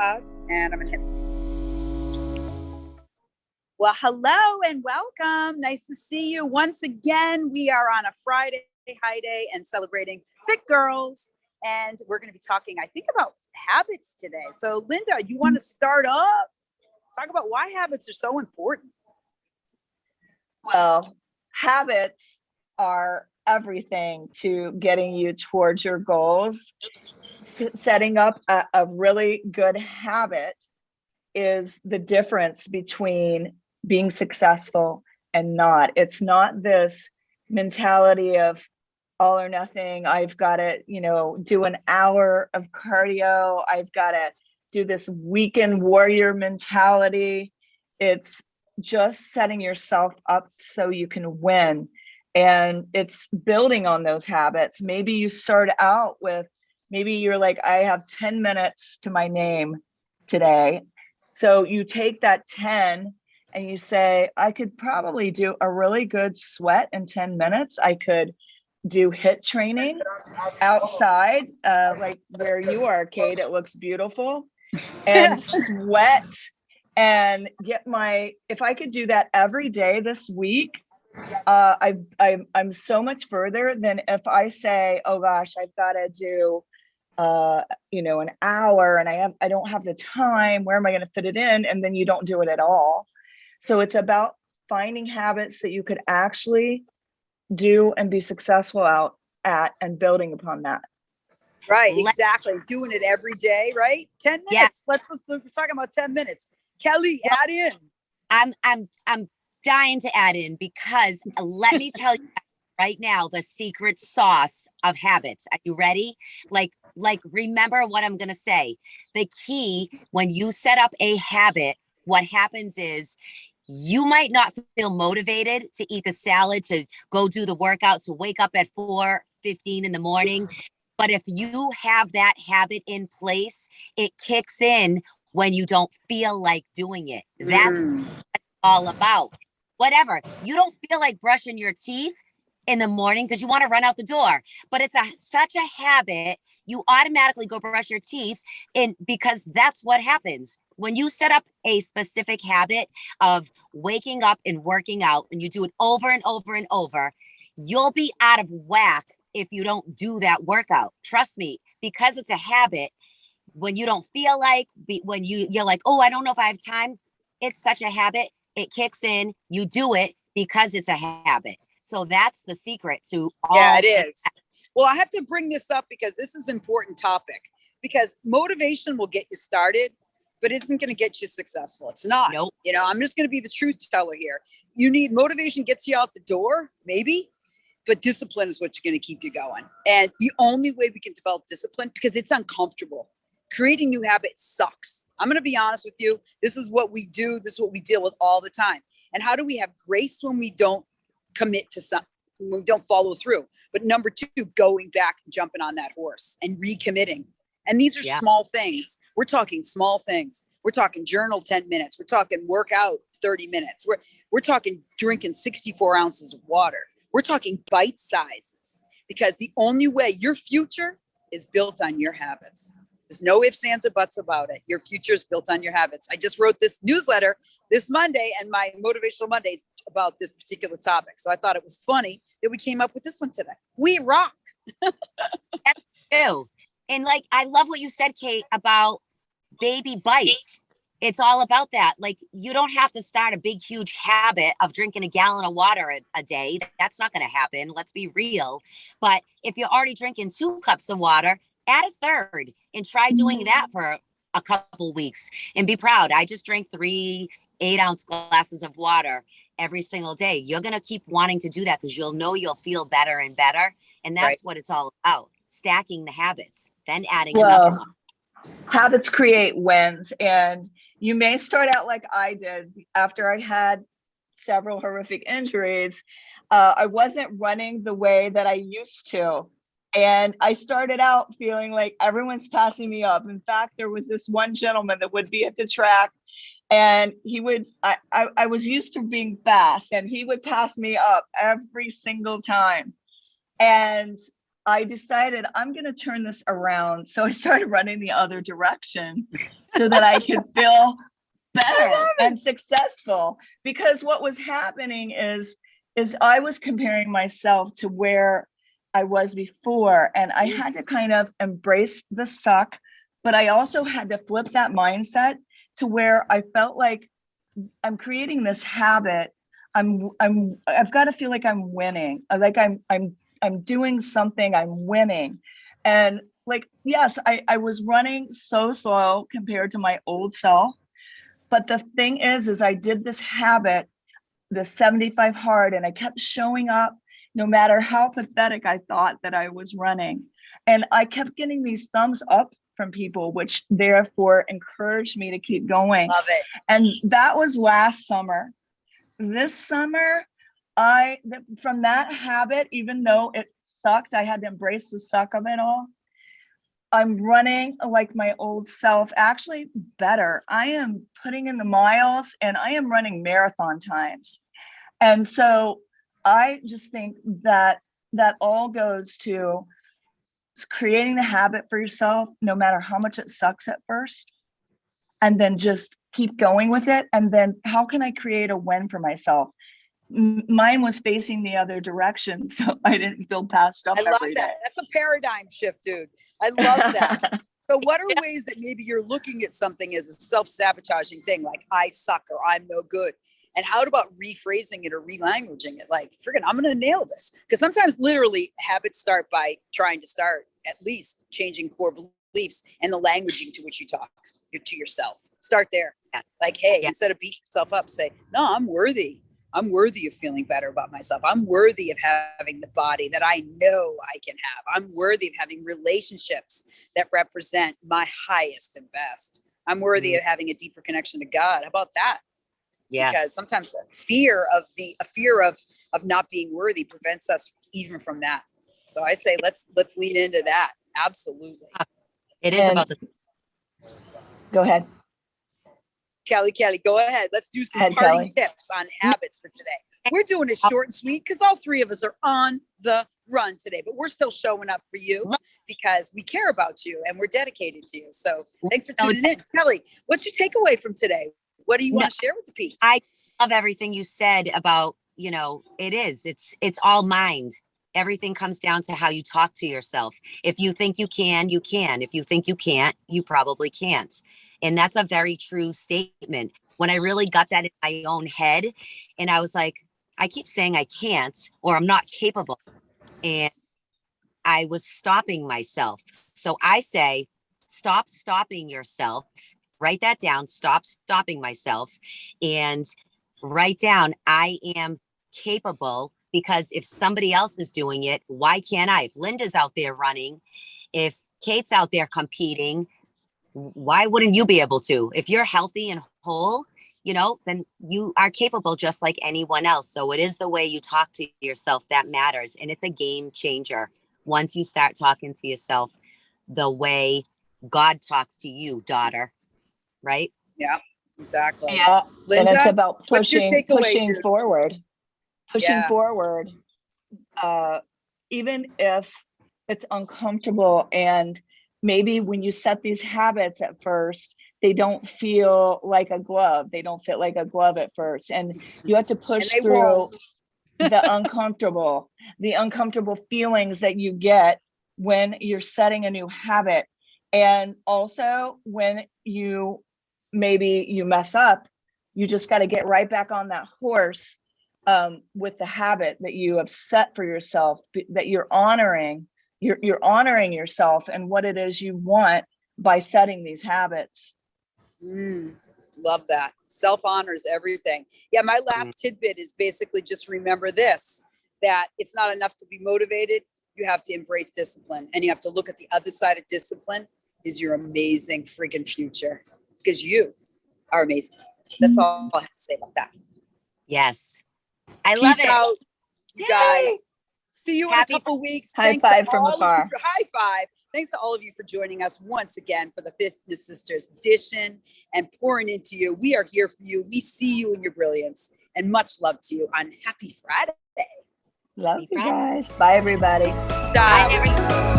And I'm going to hit. Well, hello and welcome. Nice to see you once again. We are on a Friday high day and celebrating Fit Girls. And we're going to be talking, I think, about habits today. So, Linda, you want to start up? Talk about why habits are so important. Well, habits are everything to getting you towards your goals. Setting up a really good habit is the difference between being successful and not. It's not this mentality of all or nothing. I've got to, do an hour of cardio. I've got to do this weekend warrior mentality. It's just setting yourself up so you can win. And it's building on those habits. Maybe you start out with, maybe you're like, I have 10 minutes to my name today. So you take that 10 and you say, I could probably do a really good sweat in 10 minutes. I could do HIIT training outside, like where you are, Kate. It looks beautiful. And sweat and get if I could do that every day this week, I'm so much further than if I say, oh gosh, I've got to do an hour and I don't have the time. Where am I going to fit it in? And then you don't do it at all. So it's about finding habits that you could actually do and be successful at and building upon that. Right, exactly. Doing it every day, right? 10 minutes. Yeah. We're talking about 10 minutes. Kelly, add in. I'm dying to add in because let me tell you right now the secret sauce of habits. Are you ready? Like remember what I'm gonna say. The key when you set up a habit, what happens is you might not feel motivated to eat the salad, to go do the workout, to wake up at 4:15 in the morning. But if you have that habit in place, it kicks in when you don't feel like doing it. That's what it's all about. Whatever. You don't feel like brushing your teeth in the morning because you want to run out the door. But it's such a habit, you automatically go brush your teeth, and because that's what happens. When you set up a specific habit of waking up and working out, and you do it over and over and over, you'll be out of whack if you don't do that workout. Trust me, because it's a habit. When you don't feel like, when you're like, oh, I don't know if I have time. It's such a habit. It kicks in. You do it because it's a habit. So that's the secret to all. Yeah, it is. Well, I have to bring this up because this is an important topic, because motivation will get you started, but it isn't going to get you successful. It's not. Nope. I'm just going to be the truth teller here. You need motivation, gets you out the door, maybe, but discipline is what's going to keep you going. And the only way we can develop discipline, because it's uncomfortable. Creating new habits sucks. I'm going to be honest with you. This is what we do. This is what we deal with all the time. And how do we have grace when we don't commit to something, when we don't follow through? But number two, going back and jumping on that horse and recommitting. And these are small things. We're talking small things. We're talking journal 10 minutes. We're talking workout 30 minutes. We're talking drinking 64 ounces of water. We're talking bite sizes, because the only way your future is built on your habits. There's no ifs, ands, or buts about it. Your future is built on your habits. I just wrote this newsletter this Monday and my Motivational Mondays about this particular topic. So I thought it was funny that we came up with this one today. We rock. Ew. And I love what you said, Kate, about baby bites. It's all about that. You don't have to start a big, huge habit of drinking a gallon of water a day. That's not going to happen. Let's be real. But if you're already drinking 2 cups of water, add a third and try doing that for a couple weeks and be proud. I just drank 3 8-ounce glasses of water every single day. You're going to keep wanting to do that because you'll feel better and better. And that's what it's all about. Stacking the habits, then adding another one. Habits create wins. And you may start out like I did after I had several horrific injuries. I wasn't running the way that I used to. And I started out feeling like everyone's passing me up. In fact, there was this one gentleman that would be at the track, and I was used to being fast, and he would pass me up every single time. And I decided I'm going to turn this around. So I started running the other direction so that I could feel better and successful. Because what was happening is I was comparing myself to where I was before, and I had to kind of embrace the suck, but I also had to flip that mindset to where I felt like I'm creating this habit. I've got to feel like I'm winning. Like I'm doing something, I'm winning. And like, yes, I was running so slow compared to my old self. But the thing is I did this habit, the 75 hard, and I kept showing up no matter how pathetic I thought that I was running. And I kept getting these thumbs up from people, which therefore encouraged me to keep going. Love it. And that was last summer. This summer, from that habit, even though it sucked, I had to embrace the suck of it all. I'm running like my old self, actually better. I am putting in the miles and I am running marathon times. And so I just think that all goes to creating the habit for yourself, no matter how much it sucks at first, and then just keep going with it. And then how can I create a win for myself? Mine was facing the other direction, so I didn't feel passed up I love every that. day. That's a paradigm shift, dude. I love that. So what are ways that maybe you're looking at something as a self-sabotaging thing, like I suck or I'm no good? And how about rephrasing it or relanguaging it? Like, friggin', I'm going to nail this. Because sometimes literally habits start by trying to start at least changing core beliefs and the languaging to which you talk to yourself. Start there. Yeah. Like, hey, Yeah. instead of beating yourself up, say, no, I'm worthy. I'm worthy of feeling better about myself. I'm worthy of having the body that I know I can have. I'm worthy of having relationships that represent my highest and best. I'm worthy of having a deeper connection to God. How about that? Yes. Because sometimes the fear of not being worthy prevents us even from that. So I say let's lean into that. Absolutely. It is And- about the Go ahead. Kelly, go ahead. Let's do some Ahead, party Kelly. tips on habits for today. We're doing it short and sweet because all three of us are on the run today, but we're still showing up for you because we care about you and we're dedicated to you. So thanks for tuning in. Kelly, what's your takeaway from today? What do you want to share with the peeps? I love everything you said about, it's all mind. Everything comes down to how you talk to yourself. If you think you can, you can. If you think you can't, you probably can't. And that's a very true statement. When I really got that in my own head, and I was like, I keep saying I can't, or I'm not capable. And I was stopping myself. So I say, stop stopping yourself. Write that down. Stop stopping myself and write down, I am capable, because if somebody else is doing it, why can't I? If Linda's out there running, if Kate's out there competing, why wouldn't you be able to? If you're healthy and whole, then you are capable just like anyone else. So it is the way you talk to yourself that matters. And it's a game changer. Once you start talking to yourself the way God talks to you, daughter, right? Yeah, exactly. Yeah. Linda, and it's about what's your pushing takeaway, dude? forward. Yeah. Forward. Even if it's uncomfortable, and maybe when you set these habits at first, they don't feel like a glove. They don't fit like a glove at first. And you have to push And they through won't. the uncomfortable feelings that you get when you're setting a new habit. And also when maybe you mess up, you just got to get right back on that horse with the habit that you have set for yourself, that you're honoring yourself and what it is you want by setting these habits. Love that. Self-honor is everything. Yeah, my last tidbit is basically just remember this, that it's not enough to be motivated. You have to embrace discipline, and you have to look at the other side of discipline is your amazing freaking future, because you are amazing. That's all I have to say about that. Yes. I love Peace it. out, you guys. Yay! See you in a couple weeks. High Thanks to five from all of you afar. high five. Thanks to all of you for joining us once again for the Fitness Sisters dishing and pouring into you. We are here for you. We see you in your brilliance, and much love to you on Happy Friday. Love Be you friends. guys. Bye, everybody. Bye, Stop. everyone.